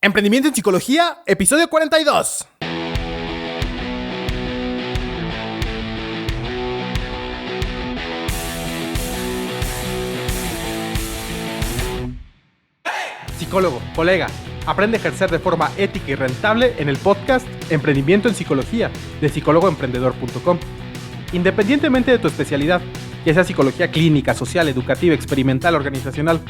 Emprendimiento en Psicología, episodio 42. Psicólogo, colega, aprende a ejercer de forma ética y rentable en el podcast Emprendimiento en Psicología de psicólogoemprendedor.com. Independientemente de tu especialidad, ya sea psicología clínica, social, educativa, experimental, organizacional,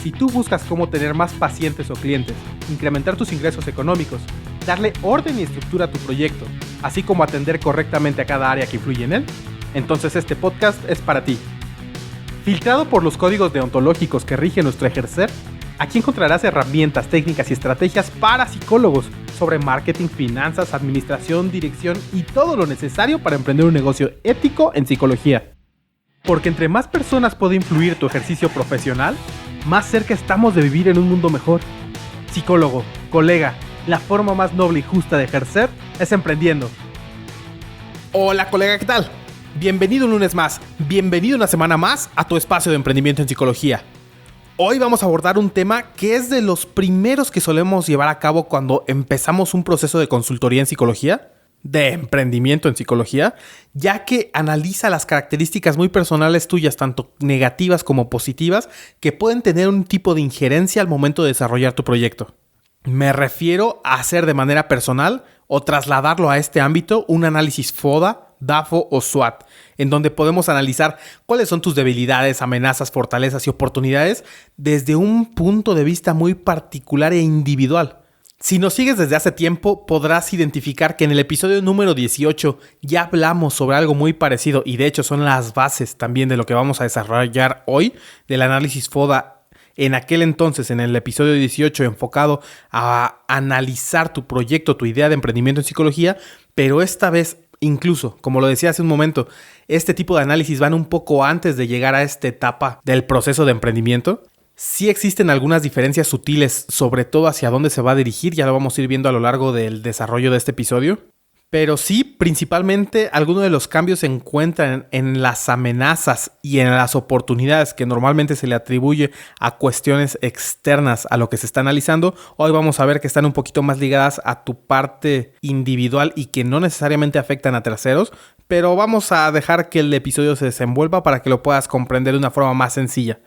si tú buscas cómo tener más pacientes o clientes, incrementar tus ingresos económicos, darle orden y estructura a tu proyecto, así como atender correctamente a cada área que influye en él, entonces este podcast es para ti. Filtrado por los códigos deontológicos que rigen nuestro ejercer, aquí encontrarás herramientas, técnicas y estrategias para psicólogos sobre marketing, finanzas, administración, dirección y todo lo necesario para emprender un negocio ético en psicología. Porque entre más personas puede influir tu ejercicio profesional, más cerca estamos de vivir en un mundo mejor. Psicólogo, colega, la forma más noble y justa de ejercer es emprendiendo. Hola colega, ¿qué tal? Bienvenido un lunes más, bienvenido una semana más a tu espacio de emprendimiento en psicología. Hoy vamos a abordar un tema que es de los primeros que solemos llevar a cabo cuando empezamos un proceso de consultoría en psicología, de emprendimiento en psicología, ya que analiza las características muy personales tuyas, tanto negativas como positivas, que pueden tener un tipo de injerencia al momento de desarrollar tu proyecto. Me refiero a hacer de manera personal o trasladarlo a este ámbito un análisis FODA, DAFO o SWOT, en donde podemos analizar cuáles son tus debilidades, amenazas, fortalezas y oportunidades desde un punto de vista muy particular e individual. Si nos sigues desde hace tiempo, podrás identificar que en el episodio número 18 ya hablamos sobre algo muy parecido y de hecho son las bases también de lo que vamos a desarrollar hoy del análisis FODA. En aquel entonces, en el episodio 18, enfocado a analizar tu proyecto, tu idea de emprendimiento en psicología, pero esta vez, incluso, como lo decía hace un momento, este tipo de análisis van un poco antes de llegar a esta etapa del proceso de emprendimiento. Sí existen algunas diferencias sutiles, sobre todo hacia dónde se va a dirigir, ya lo vamos a ir viendo a lo largo del desarrollo de este episodio. Pero sí, principalmente, algunos de los cambios se encuentran en las amenazas y en las oportunidades que normalmente se le atribuye a cuestiones externas a lo que se está analizando. Hoy vamos a ver que están un poquito más ligadas a tu parte individual y que no necesariamente afectan a terceros, pero vamos a dejar que el episodio se desenvuelva para que lo puedas comprender de una forma más sencilla.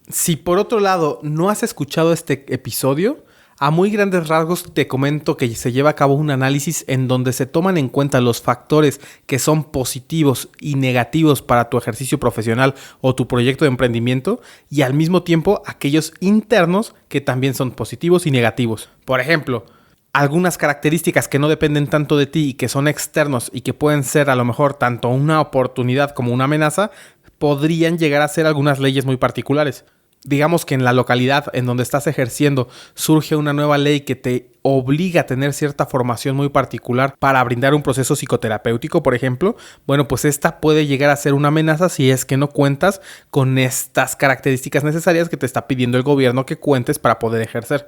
Si por otro lado no has escuchado este episodio, a muy grandes rasgos te comento que se lleva a cabo un análisis en donde se toman en cuenta los factores que son positivos y negativos para tu ejercicio profesional o tu proyecto de emprendimiento y al mismo tiempo aquellos internos que también son positivos y negativos. Por ejemplo, algunas características que no dependen tanto de ti y que son externos y que pueden ser a lo mejor tanto una oportunidad como una amenaza, podrían llegar a ser algunas leyes muy particulares. Digamos que en la localidad en donde estás ejerciendo surge una nueva ley que te obliga a tener cierta formación muy particular para brindar un proceso psicoterapéutico, por ejemplo. Bueno, pues esta puede llegar a ser una amenaza si es que no cuentas con estas características necesarias que te está pidiendo el gobierno que cuentes para poder ejercer.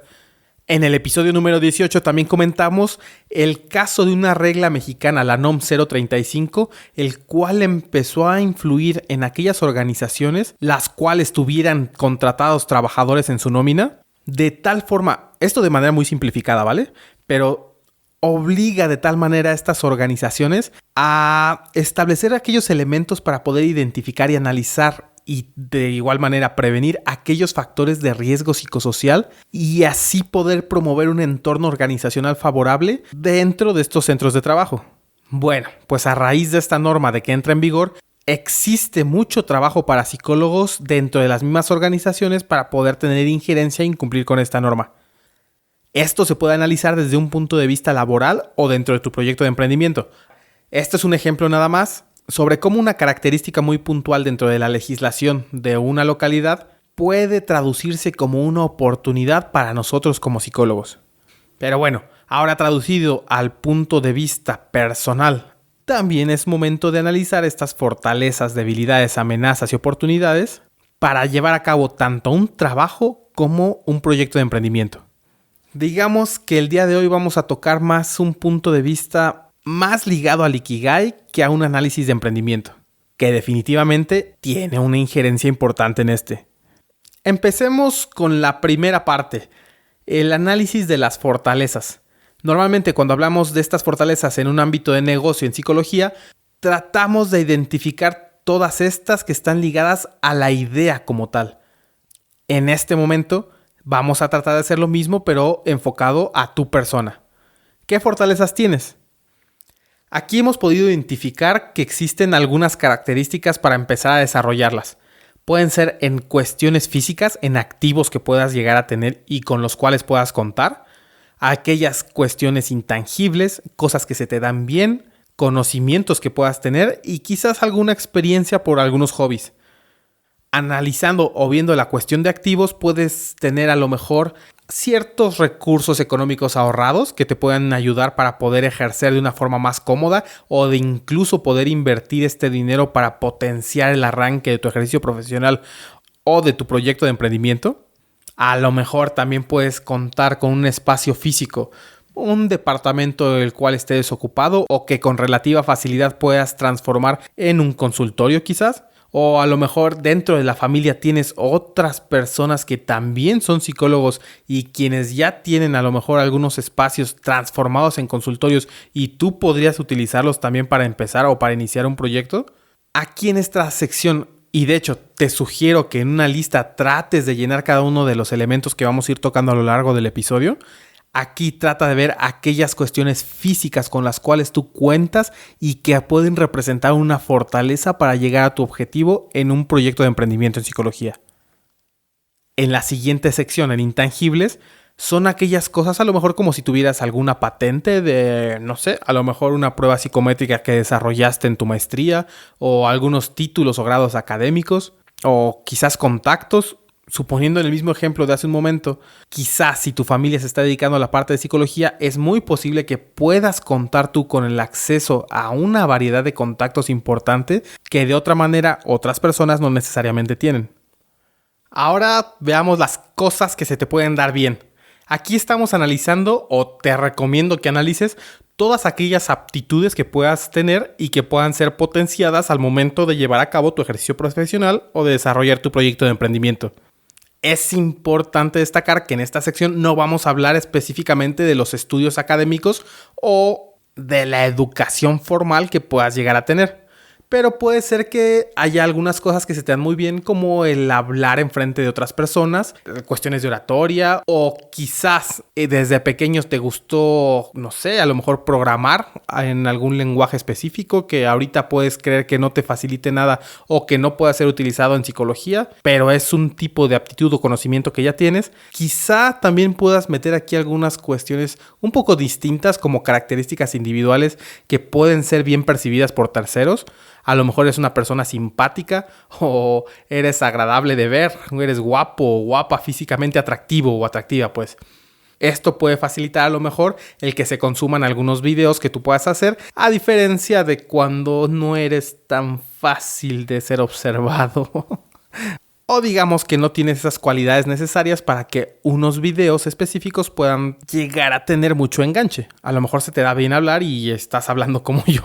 En el episodio número 18 también comentamos el caso de una regla mexicana, la NOM 035, el cual empezó a influir en aquellas organizaciones las cuales tuvieran contratados trabajadores en su nómina, de tal forma, esto de manera muy simplificada, ¿vale? Pero obliga de tal manera a estas organizaciones a establecer aquellos elementos para poder identificar y analizar y de igual manera prevenir aquellos factores de riesgo psicosocial y así poder promover un entorno organizacional favorable dentro de estos centros de trabajo. Bueno, pues a raíz de esta norma de que entra en vigor, existe mucho trabajo para psicólogos dentro de las mismas organizaciones para poder tener injerencia y cumplir con esta norma. Esto se puede analizar desde un punto de vista laboral o dentro de tu proyecto de emprendimiento. Este es un ejemplo nada más sobre cómo una característica muy puntual dentro de la legislación de una localidad puede traducirse como una oportunidad para nosotros como psicólogos. Pero bueno, ahora traducido al punto de vista personal, también es momento de analizar estas fortalezas, debilidades, amenazas y oportunidades para llevar a cabo tanto un trabajo como un proyecto de emprendimiento. Digamos que el día de hoy vamos a tocar más un punto de vista más ligado al Ikigai que a un análisis de emprendimiento, que definitivamente tiene una injerencia importante en este. Empecemos con la primera parte, el análisis de las fortalezas. Normalmente cuando hablamos de estas fortalezas en un ámbito de negocio en psicología, tratamos de identificar todas estas que están ligadas a la idea como tal. En este momento vamos a tratar de hacer lo mismo, pero enfocado a tu persona. ¿Qué fortalezas tienes? Aquí hemos podido identificar que existen algunas características para empezar a desarrollarlas. Pueden ser en cuestiones físicas, en activos que puedas llegar a tener y con los cuales puedas contar. Aquellas cuestiones intangibles, cosas que se te dan bien, conocimientos que puedas tener y quizás alguna experiencia por algunos hobbies. Analizando o viendo la cuestión de activos, puedes tener a lo mejor ciertos recursos económicos ahorrados que te puedan ayudar para poder ejercer de una forma más cómoda o de incluso poder invertir este dinero para potenciar el arranque de tu ejercicio profesional o de tu proyecto de emprendimiento. A lo mejor también puedes contar con un espacio físico, un departamento del cual esté desocupado o que con relativa facilidad puedas transformar en un consultorio quizás. O a lo mejor dentro de la familia tienes otras personas que también son psicólogos y quienes ya tienen a lo mejor algunos espacios transformados en consultorios y tú podrías utilizarlos también para empezar o para iniciar un proyecto. Aquí en esta sección, y de hecho te sugiero que en una lista trates de llenar cada uno de los elementos que vamos a ir tocando a lo largo del episodio. Aquí trata de ver aquellas cuestiones físicas con las cuales tú cuentas y que pueden representar una fortaleza para llegar a tu objetivo en un proyecto de emprendimiento en psicología. En la siguiente sección, en intangibles, son aquellas cosas a lo mejor como si tuvieras alguna patente de, no sé, a lo mejor una prueba psicométrica que desarrollaste en tu maestría o algunos títulos o grados académicos o quizás contactos. Suponiendo en el mismo ejemplo de hace un momento, quizás si tu familia se está dedicando a la parte de psicología, es muy posible que puedas contar tú con el acceso a una variedad de contactos importantes que de otra manera otras personas no necesariamente tienen. Ahora veamos las cosas que se te pueden dar bien. Aquí estamos analizando, o te recomiendo que analices, todas aquellas aptitudes que puedas tener y que puedan ser potenciadas al momento de llevar a cabo tu ejercicio profesional o de desarrollar tu proyecto de emprendimiento. Es importante destacar que en esta sección no vamos a hablar específicamente de los estudios académicos o de la educación formal que puedas llegar a tener. Pero puede ser que haya algunas cosas que se te dan muy bien, como el hablar en frente de otras personas, cuestiones de oratoria, o quizás desde pequeños te gustó, no sé, a lo mejor programar en algún lenguaje específico que ahorita puedes creer que no te facilite nada o que no pueda ser utilizado en psicología, pero es un tipo de aptitud o conocimiento que ya tienes. Quizá también puedas meter aquí algunas cuestiones un poco distintas como características individuales que pueden ser bien percibidas por terceros. A lo mejor eres una persona simpática o eres agradable de ver, o eres guapo o guapa, físicamente atractivo o atractiva, pues. Esto puede facilitar a lo mejor el que se consuman algunos videos que tú puedas hacer, a diferencia de cuando no eres tan fácil de ser observado. O digamos que no tienes esas cualidades necesarias para que unos videos específicos puedan llegar a tener mucho enganche. A lo mejor se te da bien hablar y estás hablando como yo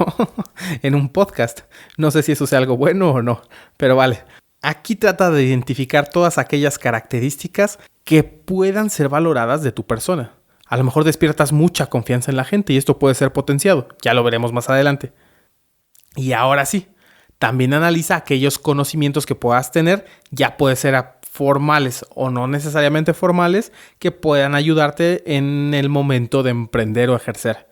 en un podcast. No sé si eso sea algo bueno o no, pero vale. Aquí trata de identificar todas aquellas características que puedan ser valoradas de tu persona. A lo mejor despiertas mucha confianza en la gente y esto puede ser potenciado. Ya lo veremos más adelante. Y ahora sí. También analiza aquellos conocimientos que puedas tener, ya puede ser formales o no necesariamente formales, que puedan ayudarte en el momento de emprender o ejercer.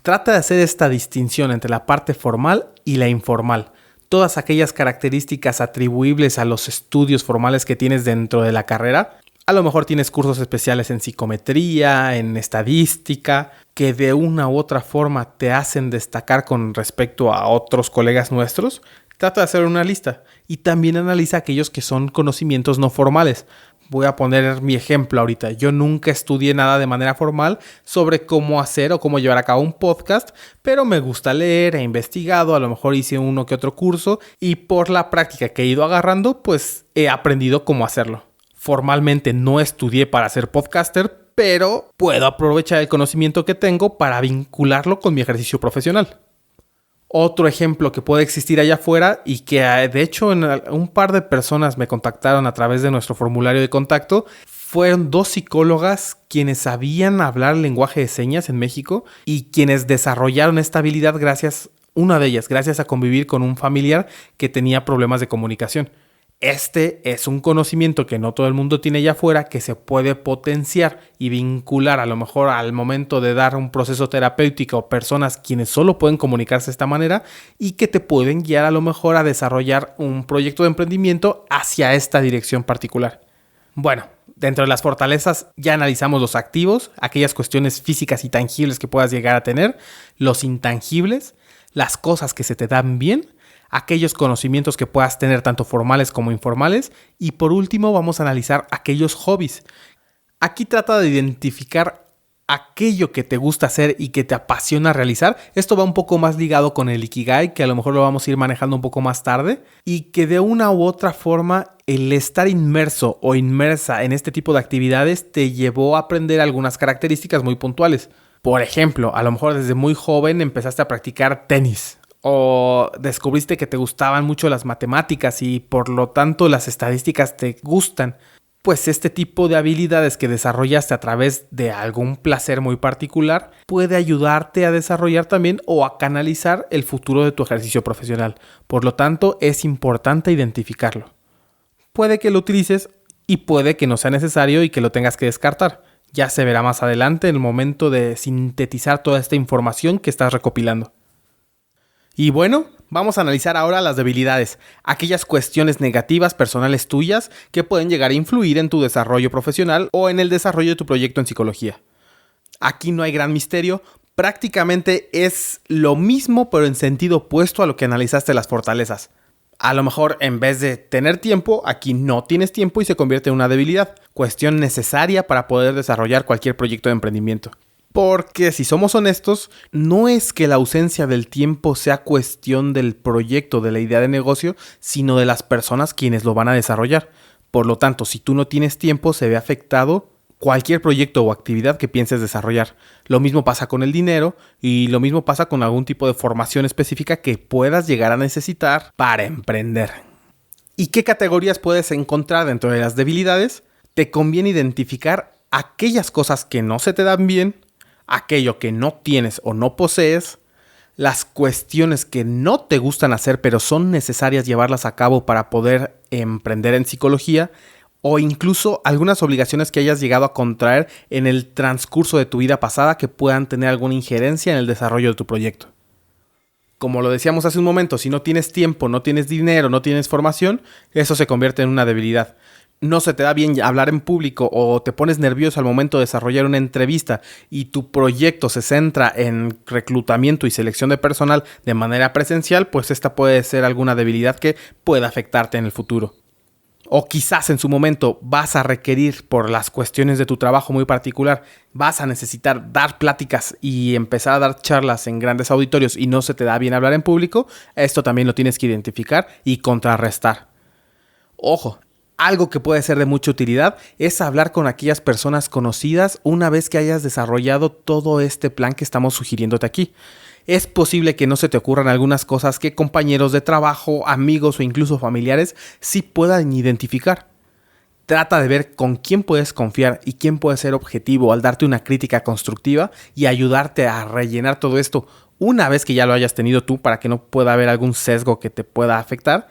Trata de hacer esta distinción entre la parte formal y la informal. Todas aquellas características atribuibles a los estudios formales que tienes dentro de la carrera. A lo mejor tienes cursos especiales en psicometría, en estadística, que de una u otra forma te hacen destacar con respecto a otros colegas nuestros. Trata de hacer una lista y también analiza aquellos que son conocimientos no formales. Voy a poner mi ejemplo ahorita. Yo nunca estudié nada de manera formal sobre cómo hacer o cómo llevar a cabo un podcast, pero me gusta leer, he investigado, a lo mejor hice uno que otro curso y por la práctica que he ido agarrando, pues he aprendido cómo hacerlo. Formalmente no estudié para ser podcaster, pero puedo aprovechar el conocimiento que tengo para vincularlo con mi ejercicio profesional. Otro ejemplo que puede existir allá afuera y que de hecho un par de personas me contactaron a través de nuestro formulario de contacto fueron 2 psicólogas quienes sabían hablar lenguaje de señas en México y quienes desarrollaron esta habilidad una de ellas, gracias a convivir con un familiar que tenía problemas de comunicación. Este es un conocimiento que no todo el mundo tiene allá afuera, que se puede potenciar y vincular a lo mejor al momento de dar un proceso terapéutico o personas quienes solo pueden comunicarse de esta manera y que te pueden guiar a lo mejor a desarrollar un proyecto de emprendimiento hacia esta dirección particular. Bueno, dentro de las fortalezas ya analizamos los activos, aquellas cuestiones físicas y tangibles que puedas llegar a tener, los intangibles, las cosas que se te dan bien, aquellos conocimientos que puedas tener tanto formales como informales y por último vamos a analizar aquellos hobbies. Aquí trata de identificar aquello que te gusta hacer y que te apasiona realizar. Esto va un poco más ligado con el Ikigai, que a lo mejor lo vamos a ir manejando un poco más tarde, y que de una u otra forma el estar inmerso o inmersa en este tipo de actividades te llevó a aprender algunas características muy puntuales. Por ejemplo, a lo mejor desde muy joven empezaste a practicar tenis o descubriste que te gustaban mucho las matemáticas y por lo tanto las estadísticas te gustan. Pues este tipo de habilidades que desarrollaste a través de algún placer muy particular puede ayudarte a desarrollar también o a canalizar el futuro de tu ejercicio profesional. Por lo tanto, es importante identificarlo. Puede que lo utilices y puede que no sea necesario y que lo tengas que descartar. Ya se verá más adelante en el momento de sintetizar toda esta información que estás recopilando. Y bueno, vamos a analizar ahora las debilidades, aquellas cuestiones negativas personales tuyas que pueden llegar a influir en tu desarrollo profesional o en el desarrollo de tu proyecto en psicología. Aquí no hay gran misterio, prácticamente es lo mismo pero en sentido opuesto a lo que analizaste las fortalezas. A lo mejor en vez de tener tiempo, aquí no tienes tiempo y se convierte en una debilidad, cuestión necesaria para poder desarrollar cualquier proyecto de emprendimiento. Porque si somos honestos, no es que la ausencia del tiempo sea cuestión del proyecto, de la idea de negocio, sino de las personas quienes lo van a desarrollar. Por lo tanto, si tú no tienes tiempo, se ve afectado cualquier proyecto o actividad que pienses desarrollar. Lo mismo pasa con el dinero y lo mismo pasa con algún tipo de formación específica que puedas llegar a necesitar para emprender. ¿Y qué categorías puedes encontrar dentro de las debilidades? Te conviene identificar aquellas cosas que no se te dan bien, aquello que no tienes o no posees, las cuestiones que no te gustan hacer pero son necesarias llevarlas a cabo para poder emprender en psicología o incluso algunas obligaciones que hayas llegado a contraer en el transcurso de tu vida pasada que puedan tener alguna injerencia en el desarrollo de tu proyecto. Como lo decíamos hace un momento, si no tienes tiempo, no tienes dinero, no tienes formación, eso se convierte en una debilidad. No se te da bien hablar en público o te pones nervioso al momento de desarrollar una entrevista y tu proyecto se centra en reclutamiento y selección de personal de manera presencial, pues esta puede ser alguna debilidad que pueda afectarte en el futuro. O quizás en su momento vas a requerir, por las cuestiones de tu trabajo muy particular, vas a necesitar dar pláticas y empezar a dar charlas en grandes auditorios y no se te da bien hablar en público. Esto también lo tienes que identificar y contrarrestar. Ojo, algo que puede ser de mucha utilidad es hablar con aquellas personas conocidas una vez que hayas desarrollado todo este plan que estamos sugiriéndote aquí. Es posible que no se te ocurran algunas cosas que compañeros de trabajo, amigos o incluso familiares sí puedan identificar. Trata de ver con quién puedes confiar y quién puede ser objetivo al darte una crítica constructiva y ayudarte a rellenar todo esto una vez que ya lo hayas tenido tú para que no pueda haber algún sesgo que te pueda afectar.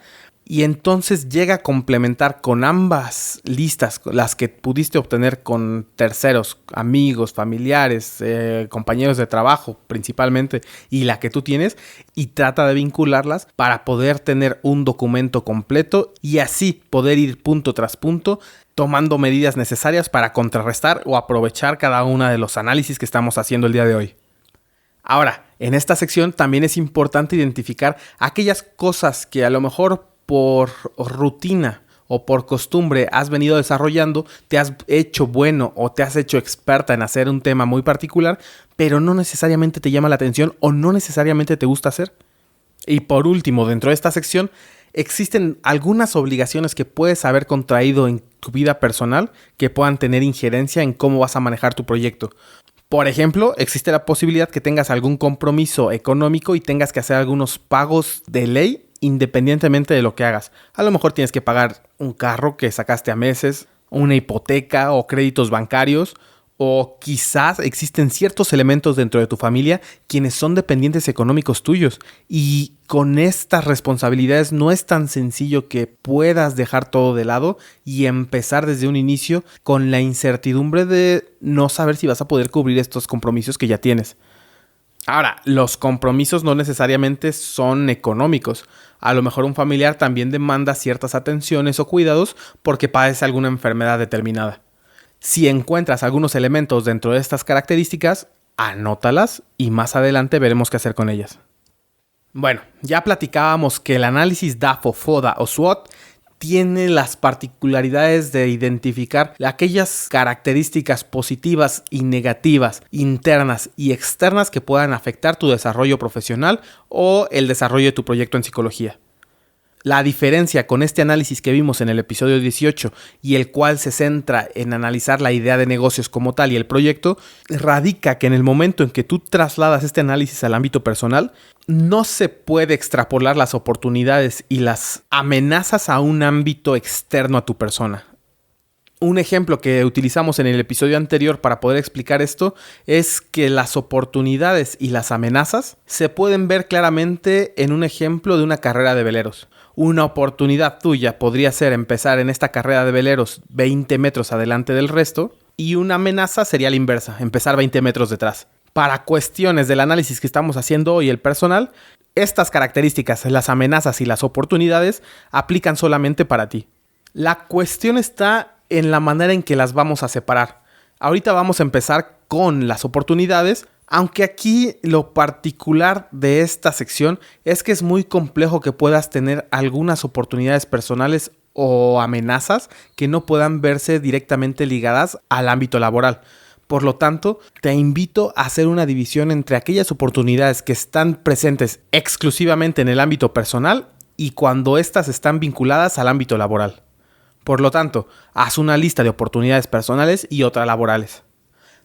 Y entonces llega a complementar con ambas listas, las que pudiste obtener con terceros, amigos, familiares, compañeros de trabajo principalmente, y la que tú tienes, y trata de vincularlas para poder tener un documento completo y así poder ir punto tras punto tomando medidas necesarias para contrarrestar o aprovechar cada uno de los análisis que estamos haciendo el día de hoy. Ahora, en esta sección también es importante identificar aquellas cosas que a lo mejor por rutina o por costumbre has venido desarrollando, te has hecho bueno o te has hecho experta en hacer un tema muy particular, pero no necesariamente te llama la atención o no necesariamente te gusta hacer. Y por último, dentro de esta sección, existen algunas obligaciones que puedes haber contraído en tu vida personal que puedan tener injerencia en cómo vas a manejar tu proyecto. Por ejemplo, existe la posibilidad que tengas algún compromiso económico y tengas que hacer algunos pagos de ley independientemente de lo que hagas. A lo mejor tienes que pagar un carro que sacaste a meses una hipoteca o créditos bancarios, o quizás existen ciertos elementos dentro de tu familia quienes son dependientes económicos tuyos y con estas responsabilidades no es tan sencillo que puedas dejar todo de lado y empezar desde un inicio con la incertidumbre de no saber si vas a poder cubrir estos compromisos que ya tienes. Ahora, los compromisos no necesariamente son económicos. A lo mejor un familiar también demanda ciertas atenciones o cuidados porque padece alguna enfermedad determinada. Si encuentras algunos elementos dentro de estas características, anótalas y más adelante veremos qué hacer con ellas. Bueno, ya platicábamos que el análisis DAFO, FODA o SWOT tiene las particularidades de identificar aquellas características positivas y negativas, internas y externas que puedan afectar tu desarrollo profesional o el desarrollo de tu proyecto en psicología. La diferencia con este análisis que vimos en el episodio 18 y el cual se centra en analizar la idea de negocios como tal y el proyecto, radica que en el momento en que tú trasladas este análisis al ámbito personal, no se puede extrapolar las oportunidades y las amenazas a un ámbito externo a tu persona. Un ejemplo que utilizamos en el episodio anterior para poder explicar esto es que las oportunidades y las amenazas se pueden ver claramente en un ejemplo de una carrera de veleros. Una oportunidad tuya podría ser empezar en esta carrera de veleros 20 metros adelante del resto y una amenaza sería la inversa, empezar 20 metros detrás. Para cuestiones del análisis que estamos haciendo hoy el personal, estas características, las amenazas y las oportunidades aplican solamente para ti. La cuestión está en la manera en que las vamos a separar. Ahorita vamos a empezar con las oportunidades, aunque aquí lo particular de esta sección es que es muy complejo que puedas tener algunas oportunidades personales o amenazas que no puedan verse directamente ligadas al ámbito laboral. Por lo tanto, te invito a hacer una división entre aquellas oportunidades que están presentes exclusivamente en el ámbito personal y cuando éstas están vinculadas al ámbito laboral. Por lo tanto, haz una lista de oportunidades personales y otras laborales.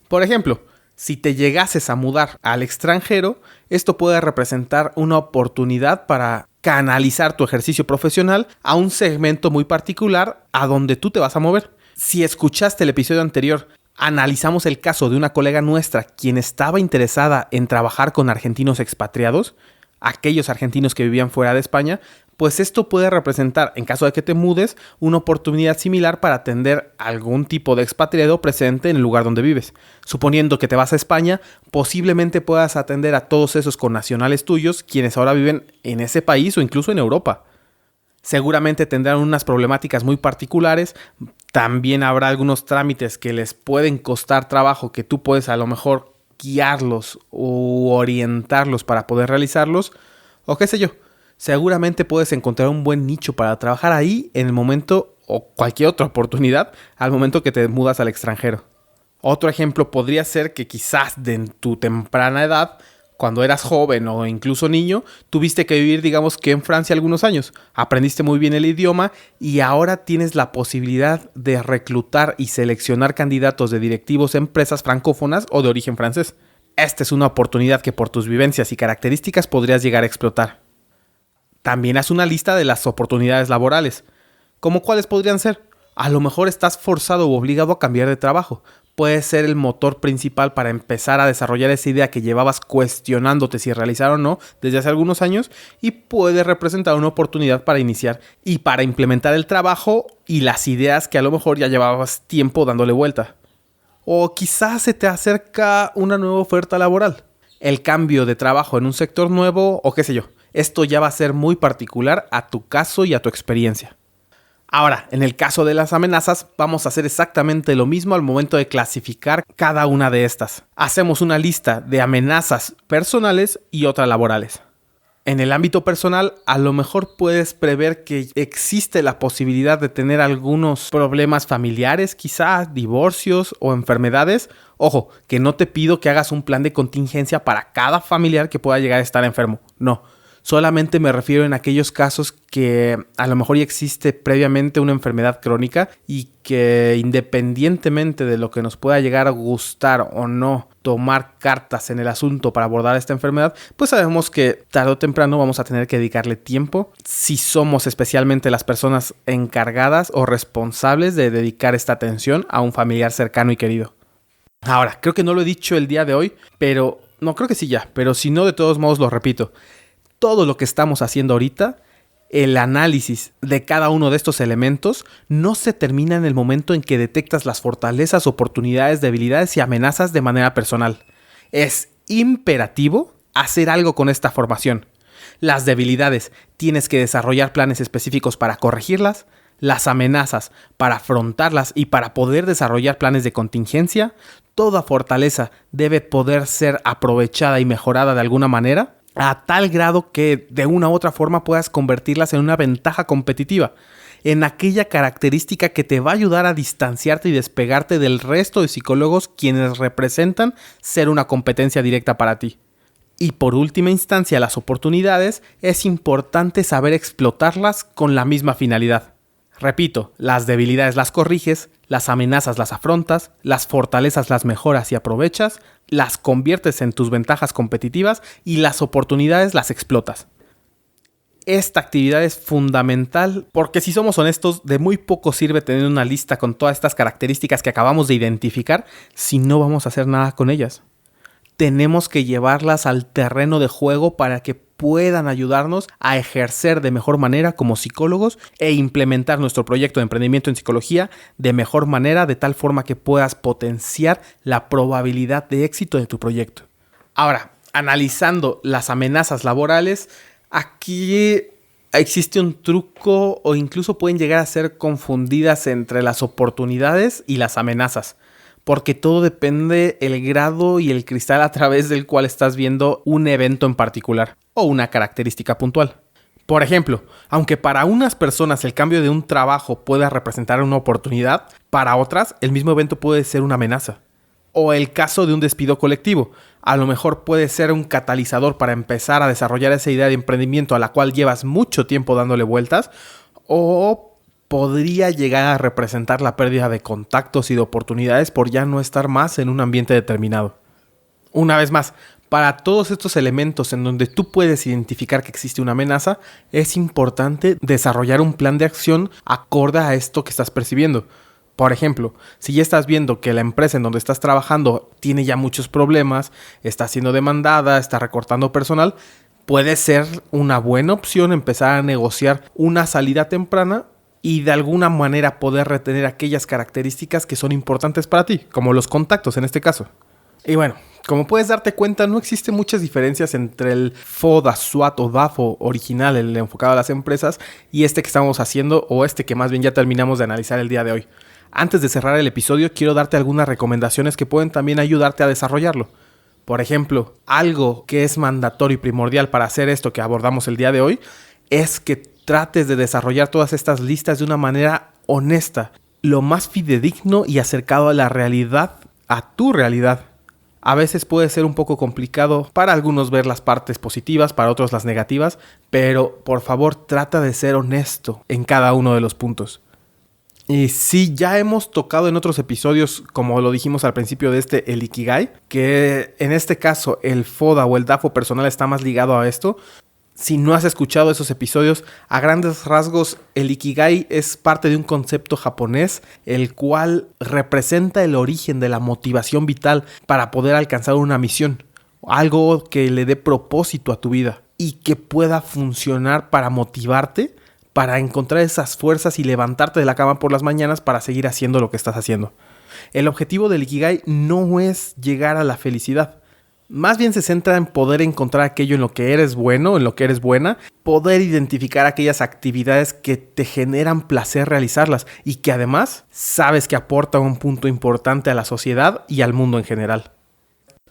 Por ejemplo, si te llegases a mudar al extranjero, esto puede representar una oportunidad para canalizar tu ejercicio profesional a un segmento muy particular a donde tú te vas a mover. Si escuchaste el episodio anterior, analizamos el caso de una colega nuestra quien estaba interesada en trabajar con argentinos expatriados, aquellos argentinos que vivían fuera de España, pues esto puede representar, en caso de que te mudes, una oportunidad similar para atender algún tipo de expatriado presente en el lugar donde vives. Suponiendo que te vas a España, posiblemente puedas atender a todos esos connacionales tuyos, quienes ahora viven en ese país o incluso en Europa. Seguramente tendrán unas problemáticas muy particulares, también habrá algunos trámites que les pueden costar trabajo que tú puedes a lo mejor guiarlos o orientarlos para poder realizarlos, o qué sé yo. Seguramente puedes encontrar un buen nicho para trabajar ahí en el momento o cualquier otra oportunidad al momento que te mudas al extranjero. Otro ejemplo podría ser que quizás en tu temprana edad, cuando eras joven o incluso niño, tuviste que vivir, digamos que en Francia algunos años. Aprendiste muy bien el idioma y ahora tienes la posibilidad de reclutar y seleccionar candidatos de directivos en empresas francófonas o de origen francés. Esta es una oportunidad que por tus vivencias y características podrías llegar a explotar. También haz una lista de las oportunidades laborales. ¿Cómo cuáles podrían ser? A lo mejor estás forzado o obligado a cambiar de trabajo. Puede ser el motor principal para empezar a desarrollar esa idea que llevabas cuestionándote si realizar o no desde hace algunos años y puede representar una oportunidad para iniciar y para implementar el trabajo y las ideas que a lo mejor ya llevabas tiempo dándole vuelta. O quizás se te acerca una nueva oferta laboral. El cambio de trabajo en un sector nuevo o qué sé yo. Esto ya va a ser muy particular a tu caso y a tu experiencia. Ahora, en el caso de las amenazas, vamos a hacer exactamente lo mismo al momento de clasificar cada una de estas. Hacemos una lista de amenazas personales y otras laborales. En el ámbito personal, a lo mejor puedes prever que existe la posibilidad de tener algunos problemas familiares, quizás divorcios o enfermedades. Ojo, que no te pido que hagas un plan de contingencia para cada familiar que pueda llegar a estar enfermo. No. Solamente me refiero en aquellos casos que a lo mejor ya existe previamente una enfermedad crónica y que independientemente de lo que nos pueda llegar a gustar o no tomar cartas en el asunto para abordar esta enfermedad, pues sabemos que tarde o temprano vamos a tener que dedicarle tiempo si somos especialmente las personas encargadas o responsables de dedicar esta atención a un familiar cercano y querido. Ahora, creo que no lo he dicho el día de hoy, pero no, creo que sí ya, pero si no, de todos modos lo repito. Todo lo que estamos haciendo ahorita, el análisis de cada uno de estos elementos, no se termina en el momento en que detectas las fortalezas, oportunidades, debilidades y amenazas de manera personal. Es imperativo hacer algo con esta formación. Las debilidades, tienes que desarrollar planes específicos para corregirlas. Las amenazas, para afrontarlas y para poder desarrollar planes de contingencia. Toda fortaleza debe poder ser aprovechada y mejorada de alguna manera, a tal grado que de una u otra forma puedas convertirlas en una ventaja competitiva, en aquella característica que te va a ayudar a distanciarte y despegarte del resto de psicólogos quienes representan ser una competencia directa para ti. Y por última instancia, las oportunidades, es importante saber explotarlas con la misma finalidad. Repito, las debilidades las corriges, las amenazas las afrontas, las fortalezas las mejoras y aprovechas, las conviertes en tus ventajas competitivas y las oportunidades las explotas. Esta actividad es fundamental porque, si somos honestos, de muy poco sirve tener una lista con todas estas características que acabamos de identificar si no vamos a hacer nada con ellas. Tenemos que llevarlas al terreno de juego para que puedan ayudarnos a ejercer de mejor manera como psicólogos e implementar nuestro proyecto de emprendimiento en psicología de mejor manera, de tal forma que puedas potenciar la probabilidad de éxito de tu proyecto. Ahora, analizando las amenazas laborales, aquí existe un truco o incluso pueden llegar a ser confundidas entre las oportunidades y las amenazas. Porque todo depende el grado y el cristal a través del cual estás viendo un evento en particular o una característica puntual. Por ejemplo, aunque para unas personas el cambio de un trabajo pueda representar una oportunidad, para otras el mismo evento puede ser una amenaza. O el caso de un despido colectivo, a lo mejor puede ser un catalizador para empezar a desarrollar esa idea de emprendimiento a la cual llevas mucho tiempo dándole vueltas, o podría llegar a representar la pérdida de contactos y de oportunidades por ya no estar más en un ambiente determinado. Una vez más, para todos estos elementos en donde tú puedes identificar que existe una amenaza, es importante desarrollar un plan de acción acorde a esto que estás percibiendo. Por ejemplo, si ya estás viendo que la empresa en donde estás trabajando tiene ya muchos problemas, está siendo demandada, está recortando personal, puede ser una buena opción empezar a negociar una salida temprana y de alguna manera poder retener aquellas características que son importantes para ti, como los contactos en este caso. Y bueno, como puedes darte cuenta, no existen muchas diferencias entre el FODA, SWOT o DAFO original, el enfocado a las empresas, y este que estamos haciendo, o este que más bien ya terminamos de analizar el día de hoy. Antes de cerrar el episodio, quiero darte algunas recomendaciones que pueden también ayudarte a desarrollarlo. Por ejemplo, algo que es mandatorio y primordial para hacer esto que abordamos el día de hoy es que trates de desarrollar todas estas listas de una manera honesta, lo más fidedigno y acercado a la realidad, a tu realidad. A veces puede ser un poco complicado para algunos ver las partes positivas, para otros las negativas, pero por favor trata de ser honesto en cada uno de los puntos. Y sí, ya hemos tocado en otros episodios, como lo dijimos al principio de el Ikigai, que en este caso el FODA o el DAFO personal está más ligado a esto. Si no has escuchado esos episodios, a grandes rasgos, el Ikigai es parte de un concepto japonés, el cual representa el origen de la motivación vital para poder alcanzar una misión, algo que le dé propósito a tu vida y que pueda funcionar para motivarte, para encontrar esas fuerzas y levantarte de la cama por las mañanas para seguir haciendo lo que estás haciendo. El objetivo del Ikigai no es llegar a la felicidad. Más bien se centra en poder encontrar aquello en lo que eres bueno, en lo que eres buena, poder identificar aquellas actividades que te generan placer realizarlas y que además sabes que aportan un punto importante a la sociedad y al mundo en general.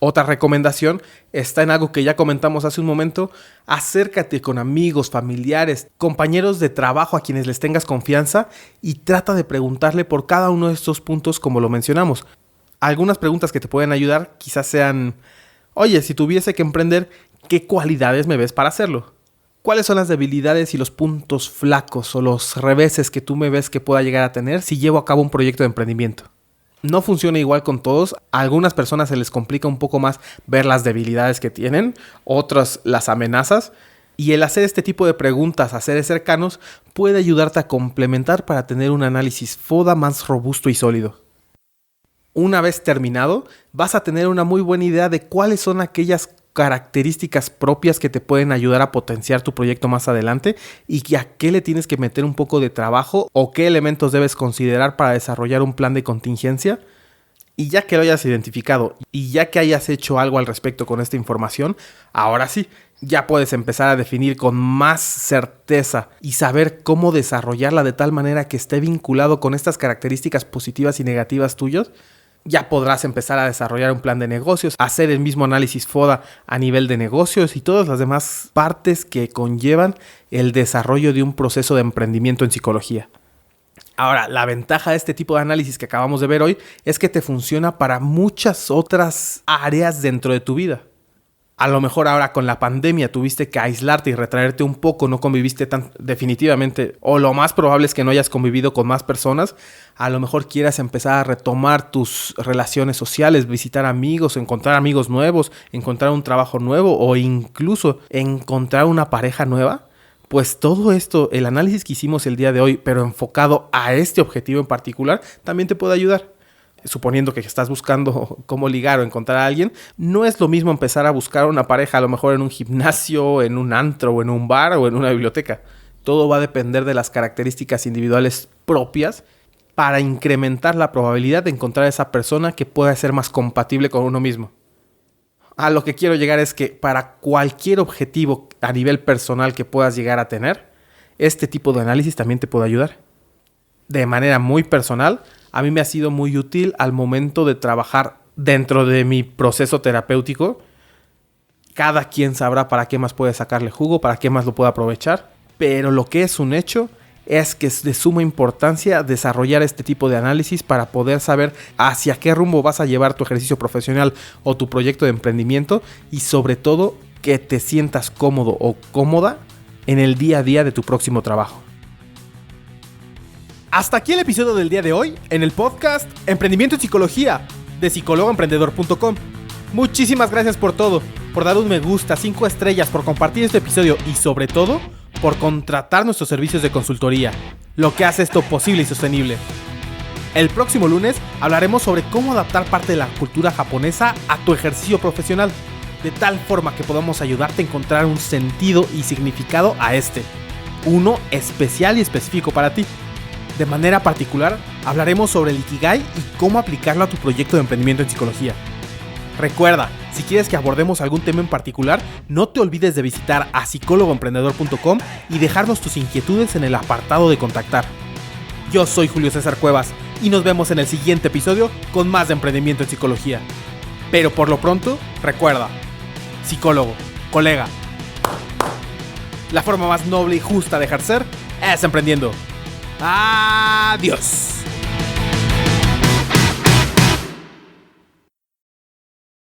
Otra recomendación está en algo que ya comentamos hace un momento: acércate con amigos, familiares, compañeros de trabajo a quienes les tengas confianza y trata de preguntarle por cada uno de estos puntos como lo mencionamos. Algunas preguntas que te pueden ayudar quizás sean: oye, si tuviese que emprender, ¿qué cualidades me ves para hacerlo? ¿Cuáles son las debilidades y los puntos flacos o los reveses que tú me ves que pueda llegar a tener si llevo a cabo un proyecto de emprendimiento? No funciona igual con todos. A algunas personas se les complica un poco más ver las debilidades que tienen, otras las amenazas. Y el hacer este tipo de preguntas a seres cercanos puede ayudarte a complementar para tener un análisis FODA más robusto y sólido. Una vez terminado, vas a tener una muy buena idea de cuáles son aquellas características propias que te pueden ayudar a potenciar tu proyecto más adelante y a qué le tienes que meter un poco de trabajo o qué elementos debes considerar para desarrollar un plan de contingencia. Y ya que lo hayas identificado y ya que hayas hecho algo al respecto con esta información, ahora sí, ya puedes empezar a definir con más certeza y saber cómo desarrollarla de tal manera que esté vinculado con estas características positivas y negativas tuyas. Ya podrás empezar a desarrollar un plan de negocios, hacer el mismo análisis FODA a nivel de negocios y todas las demás partes que conllevan el desarrollo de un proceso de emprendimiento en psicología. Ahora, la ventaja de este tipo de análisis que acabamos de ver hoy es que te funciona para muchas otras áreas dentro de tu vida. A lo mejor ahora con la pandemia tuviste que aislarte y retraerte un poco, no conviviste tan definitivamente, o lo más probable es que no hayas convivido con más personas. A lo mejor quieras empezar a retomar tus relaciones sociales, visitar amigos, encontrar amigos nuevos, encontrar un trabajo nuevo o incluso encontrar una pareja nueva. Pues todo esto, el análisis que hicimos el día de hoy, pero enfocado a este objetivo en particular, también te puede ayudar. Suponiendo que estás buscando cómo ligar o encontrar a alguien, no es lo mismo empezar a buscar una pareja a lo mejor en un gimnasio, en un antro, o en un bar o en una biblioteca. Todo va a depender de las características individuales propias para incrementar la probabilidad de encontrar a esa persona que pueda ser más compatible con uno mismo. A lo que quiero llegar es que para cualquier objetivo a nivel personal que puedas llegar a tener, este tipo de análisis también te puede ayudar. De manera muy personal, a mí me ha sido muy útil al momento de trabajar dentro de mi proceso terapéutico. Cada quien sabrá para qué más puede sacarle jugo, para qué más lo puede aprovechar. Pero lo que es un hecho es que es de suma importancia desarrollar este tipo de análisis para poder saber hacia qué rumbo vas a llevar tu ejercicio profesional o tu proyecto de emprendimiento y sobre todo que te sientas cómodo o cómoda en el día a día de tu próximo trabajo. Hasta aquí el episodio del día de hoy en el podcast Emprendimiento en Psicología de psicólogoemprendedor.com. Muchísimas gracias por todo, por dar un me gusta, 5 estrellas, por compartir este episodio y sobre todo por contratar nuestros servicios de consultoría, lo que hace esto posible y sostenible. El próximo lunes hablaremos sobre cómo adaptar parte de la cultura japonesa a tu ejercicio profesional, de tal forma que podamos ayudarte a encontrar un sentido y significado a este, uno especial y específico para ti. De manera particular, hablaremos sobre el Ikigai y cómo aplicarlo a tu proyecto de emprendimiento en psicología. Recuerda, si quieres que abordemos algún tema en particular, no te olvides de visitar a psicólogoemprendedor.com y dejarnos tus inquietudes en el apartado de contactar. Yo soy Julio César Cuevas y nos vemos en el siguiente episodio con más de emprendimiento en psicología. Pero por lo pronto, recuerda, psicólogo, colega, la forma más noble y justa de ejercer es emprendiendo. Adiós.